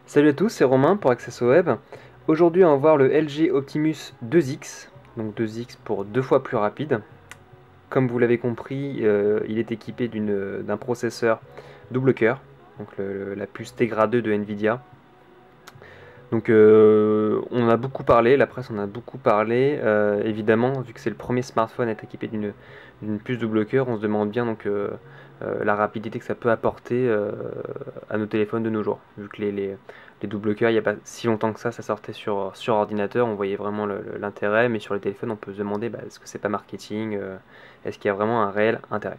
Salut à tous, c'est Romain pour Access Web. Aujourd'hui, on va voir le LG Optimus 2X, donc 2X pour deux fois plus rapide. Comme vous l'avez compris, il est équipé d'un processeur double cœur, donc la puce Tegra 2 de Nvidia. Donc on a beaucoup parlé, la presse en a beaucoup parlé. Évidemment, vu que c'est le premier smartphone à être équipé d'une puce double cœur, on se demande bien donc la rapidité que ça peut apporter à nos téléphones de nos jours. Vu que les double cœurs, il n'y a pas si longtemps que ça sortait sur ordinateur, on voyait vraiment l'intérêt, mais sur les téléphones, on peut se demander est-ce que c'est pas marketing, est-ce qu'il y a vraiment un réel intérêt.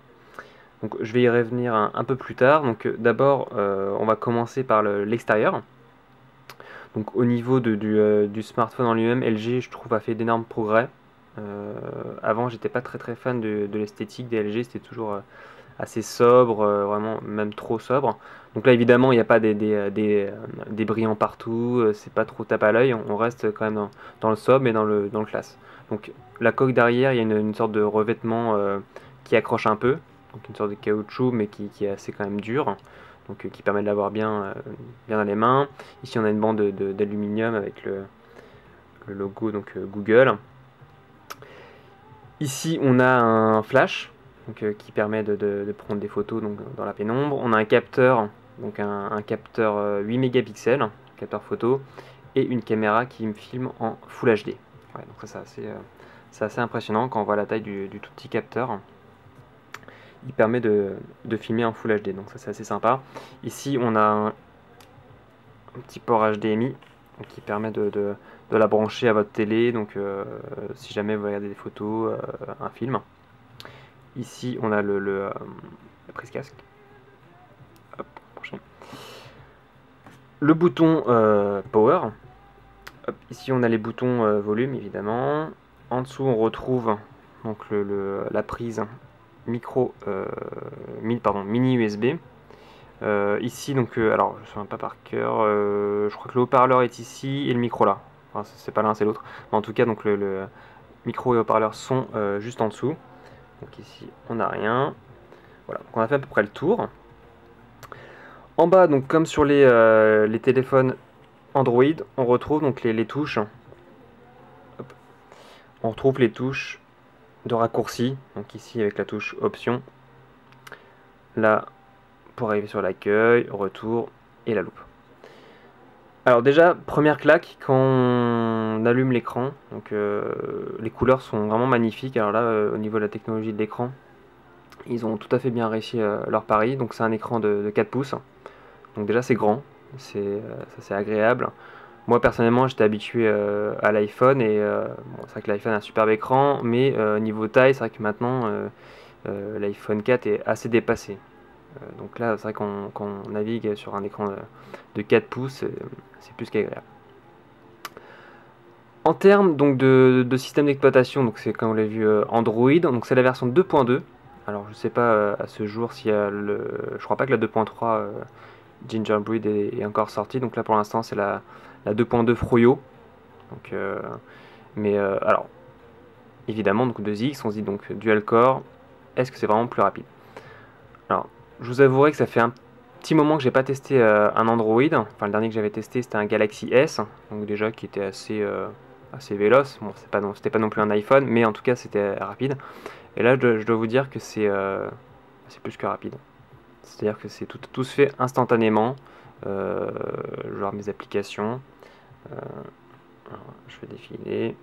Donc je vais y revenir un peu plus tard. Donc d'abord, on va commencer par l'extérieur. Donc au niveau du smartphone en lui-même, LG je trouve a fait d'énormes progrès. Avant j'étais pas très fan de l'esthétique des LG, c'était toujours assez sobre, vraiment même trop sobre. Donc là évidemment il n'y a pas des brillants partout, c'est pas trop tape à l'œil, on reste quand même dans le sobre et dans le classe. Donc la coque derrière, il y a une sorte de revêtement qui accroche un peu, donc une sorte de caoutchouc mais qui est assez quand même dur, donc qui permet de l'avoir bien dans les mains. Ici on a une bande d'aluminium avec le logo donc Google. Ici on a un flash donc, qui permet de prendre des photos donc, dans la pénombre. On a un capteur, donc un capteur 8 mégapixels, capteur photo, et une caméra qui me filme en Full HD. Ouais, donc ça c'est assez impressionnant quand on voit la taille du tout petit capteur. Il permet de filmer en Full HD, donc ça c'est assez sympa. Ici on a un petit port HDMI donc, qui permet de la brancher à votre télé, donc si jamais vous regardez des photos, un film. Ici on a la prise casque. Hop, branché. Le bouton power. Hop, ici on a les boutons volume évidemment. En dessous on retrouve donc la prise micro mini USB. Ici donc alors je ne sais même pas par cœur, je crois que le haut-parleur est ici et le micro là. Enfin, c'est pas l'un c'est l'autre. Mais en tout cas donc le micro et haut-parleur sont juste en dessous. Donc ici on n'a rien. Voilà, donc on a fait à peu près le tour. En bas, donc comme sur les téléphones Android, on retrouve donc les touches. Hop. On retrouve les touches de raccourci. Donc ici avec la touche option. Là, pour arriver sur l'accueil, retour et la loupe. Alors déjà, première claque, quand on allume l'écran, donc les couleurs sont vraiment magnifiques. Alors là, au niveau de la technologie de l'écran, ils ont tout à fait bien réussi leur pari. Donc c'est un écran de 4 pouces. Donc déjà c'est grand, c'est agréable. Moi personnellement j'étais habitué à l'iPhone et bon, c'est vrai que l'iPhone a un superbe écran, mais niveau taille c'est vrai que maintenant l'iPhone 4 est assez dépassé. Donc là c'est vrai qu'on quand on navigue sur un écran de 4 pouces, c'est plus qu'agréable. En termes donc de système d'exploitation, donc c'est comme vous l'avez vu Android, donc c'est la version 2.2. Alors je sais pas à ce jour s'il y a je crois pas que la 2.3 Gingerbread est encore sortie, donc là pour l'instant c'est la 2.2 Froyo. Donc, mais alors évidemment donc 2X, on se dit donc dual core, est-ce que c'est vraiment plus rapide? Alors je vous avouerai que ça fait un petit moment que j'ai pas testé un Android, enfin le dernier que j'avais testé c'était un Galaxy S, donc déjà qui était assez véloce, bon c'était pas non plus un iPhone, mais en tout cas c'était rapide, et là je dois vous dire que c'est plus que rapide. C'est-à-dire que tout se fait instantanément. Genre mes applications. Euh, alors, je vais défiler.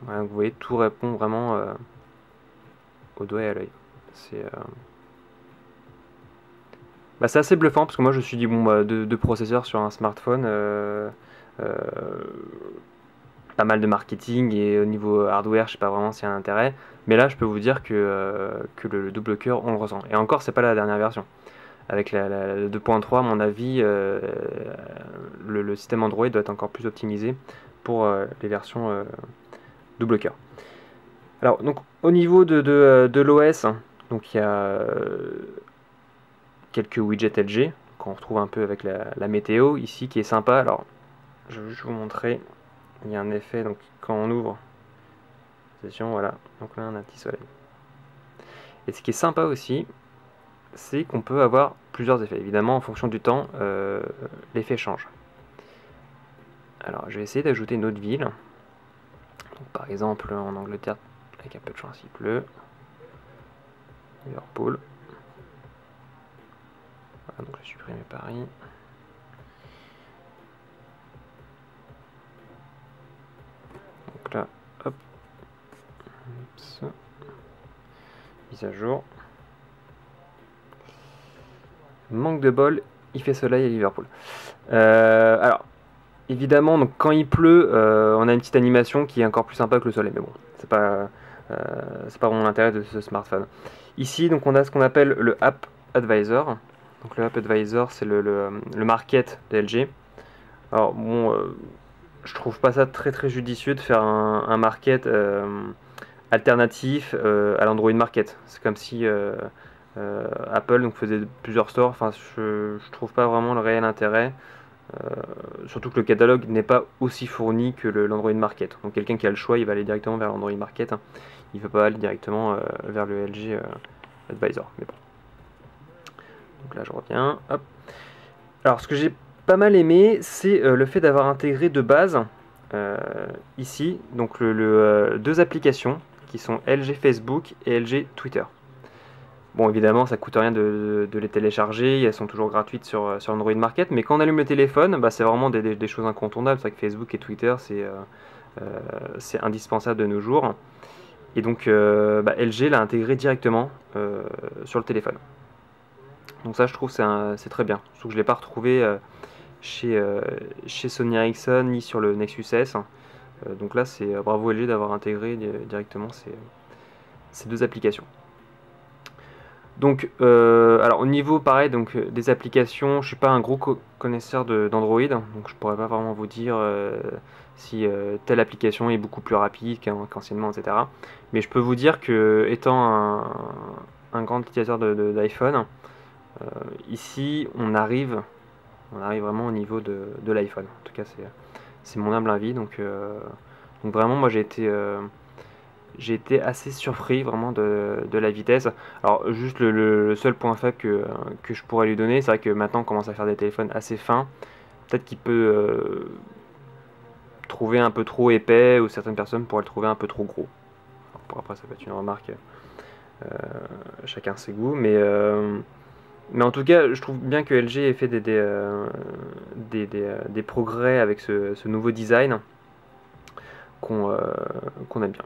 Voilà, vous voyez, tout répond vraiment au doigt et à l'œil. C'est c'est assez bluffant parce que moi je me suis dit, bon, deux processeurs sur un smartphone, euh, pas mal de marketing et au niveau hardware, je sais pas vraiment s'il y a un intérêt. Mais là, je peux vous dire que le double cœur, on le ressent. Et encore, c'est pas la dernière version. Avec la 2.3, à mon avis, le système Android doit être encore plus optimisé pour les versions double cœur. Alors, donc, au niveau de l'OS, donc il y a quelques widgets LG qu'on retrouve un peu avec la météo ici qui est sympa. Alors, je vais juste vous montrer. Il y a un effet, donc quand on ouvre, attention, voilà. Donc là, on a un petit soleil. Et ce qui est sympa aussi, c'est qu'on peut avoir plusieurs effets. Évidemment, en fonction du temps, l'effet change. Alors, je vais essayer d'ajouter une autre ville. Donc, par exemple, en Angleterre, avec un peu de chance, il pleut. Liverpool. Voilà, donc je supprime Paris. Donc là, hop. Oups. Mise à jour. Manque de bol, il fait soleil à Liverpool. Alors, évidemment, donc, quand il pleut, on a une petite animation qui est encore plus sympa que le soleil. Mais bon, c'est pas vraiment l'intérêt de ce smartphone. Ici, donc, on a ce qu'on appelle le App Advisor. Donc, le App Advisor, c'est le market de LG. Alors, bon, je trouve pas ça très judicieux de faire un market alternatif à l'Android Market. C'est comme si Apple donc, faisait plusieurs stores. Enfin, je trouve pas vraiment le réel intérêt. Surtout que le catalogue n'est pas aussi fourni que l'Android Market. Donc quelqu'un qui a le choix, il va aller directement vers l'Android Market. Hein. Il ne va pas aller directement vers le LG Advisor. Mais bon. Donc là, je reviens. Hop. Alors, ce que j'ai pas mal aimé, c'est le fait d'avoir intégré de base ici donc deux applications qui sont LG Facebook et LG Twitter. Bon, évidemment, ça coûte rien de les télécharger, elles sont toujours gratuites sur Android Market, mais quand on allume le téléphone, bah, c'est vraiment des choses incontournables. C'est vrai que Facebook et Twitter, c'est indispensable de nos jours. Et donc, LG l'a intégré directement sur le téléphone. Donc ça, je trouve, c'est très bien. Surtout que je ne l'ai pas retrouvé chez Sony Ericsson ni sur le Nexus S. Donc là, c'est bravo LG d'avoir intégré directement ces deux applications. Donc, alors au niveau pareil, donc des applications, je suis pas un gros connaisseur d'Android, donc je pourrais pas vraiment vous dire si telle application est beaucoup plus rapide qu'anciennement, etc. Mais je peux vous dire que étant un grand utilisateur d'iPhone, ici on arrive vraiment au niveau de l'iPhone. En tout cas, c'est mon humble avis. Donc vraiment, moi j'ai été assez surpris vraiment de la vitesse. Alors juste le seul point faible que je pourrais lui donner, c'est vrai que maintenant on commence à faire des téléphones assez fins. Peut-être qu'il peut trouver un peu trop épais, ou certaines personnes pourraient le trouver un peu trop gros. Alors, après ça peut être une remarque, chacun ses goûts, mais en tout cas je trouve bien que LG ait fait des progrès avec ce nouveau design qu'on aime bien.